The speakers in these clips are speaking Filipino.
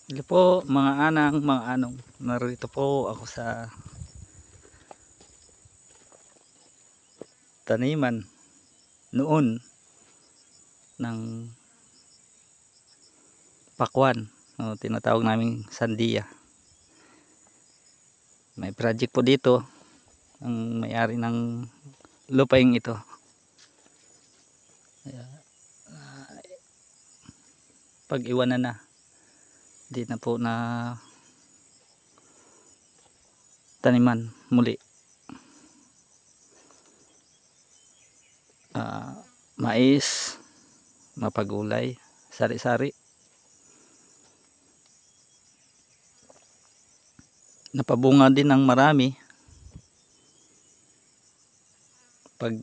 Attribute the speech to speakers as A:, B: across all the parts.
A: Hello po mga anang, mga anong, narito po ako sa taniman noon ng pakwan, tinatawag naming sandia. May project po dito ang may-ari ng lupaing ito. Pag iwanan na, di na po na taniman muli. Mais, mapagulay, sari-sari. Napabunga din ng marami pag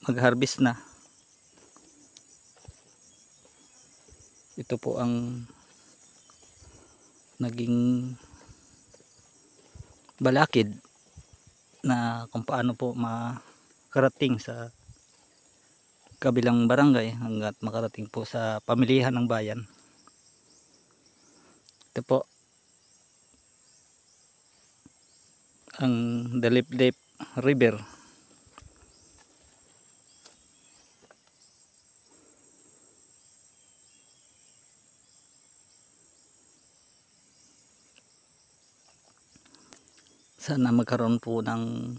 A: mag-harvest na. Ito po ang naging balakid na kung paano po makarating sa kabilang barangay hanggat makarating po sa pamilihan ng bayan. Ito po ang Dalip-Lip River. Sana magkaroon po ng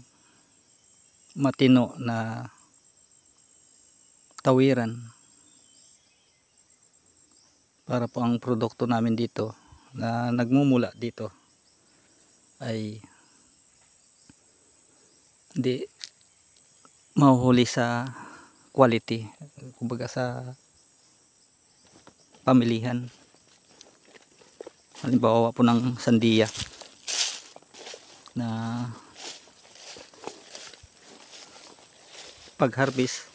A: matino na tawiran para po ang produkto namin dito na nagmumula dito ay hindi mahuhuli sa quality, kumbaga sa pamilihan. Halimbawa po ng sandia na pag harvest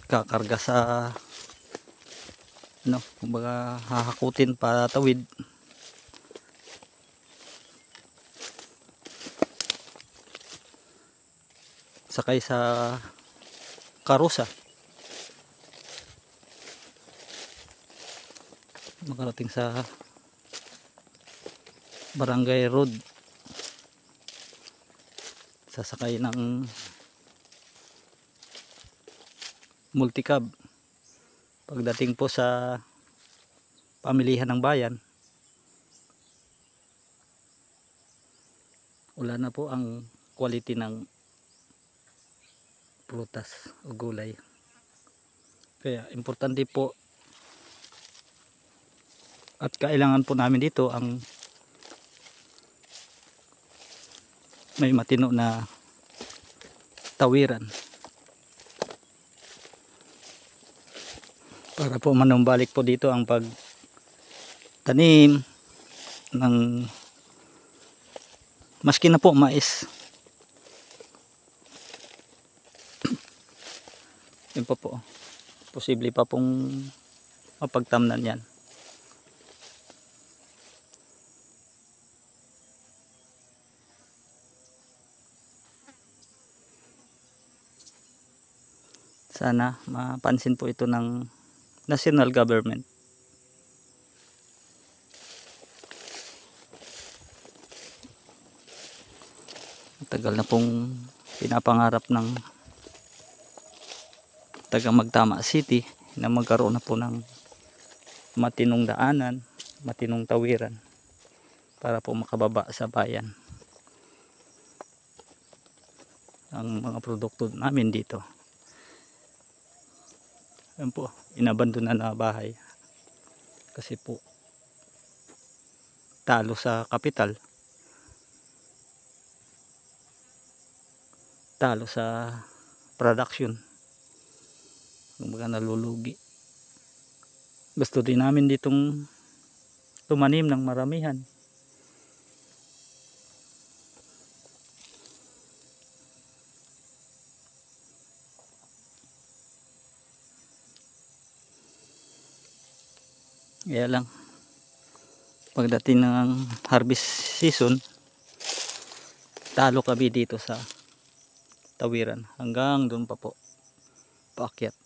A: kakarga sa kumbaga hahakutin para tawid, sakay sa karusa makarating sa barangay road, sasakay ng multicab. Pagdating po sa pamilihan ng bayan, wala na po ang quality ng prutas o gulay. Kaya importante po at kailangan po namin dito ang may matino na tawiran para po manumbalik po dito ang pagtanim ng maski na po mais. Yun po, posible pa pong mapagtamnan yan. Sana mapansin po ito ng national government. Tagal na pong pinapangarap ng taga Magtama City na magkaroon na po ng matinong daanan, matinong tawiran para po makababa sa bayan ang mga produkto namin dito. Yan po, inabandona na bahay kasi po talo sa kapital, talo sa production, kumbaga nalulugi. Gusto din namin ditong tumanim ng maramihan, kaya lang pagdating ng harvest season talo kami dito sa tawiran hanggang doon pa po paakyat.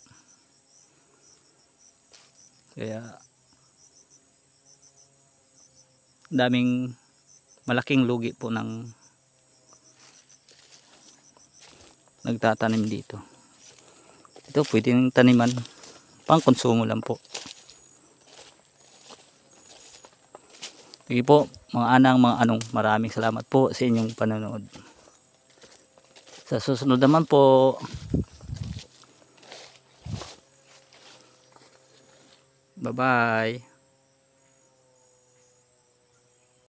A: Kaya daming malaking lugi po ng nagtatanim dito. Ito pwedeng taniman, pang konsumo lang po. Sige po mga anang, mga anong, maraming salamat po sa inyong panonood. Sa susunod naman po, bye bye.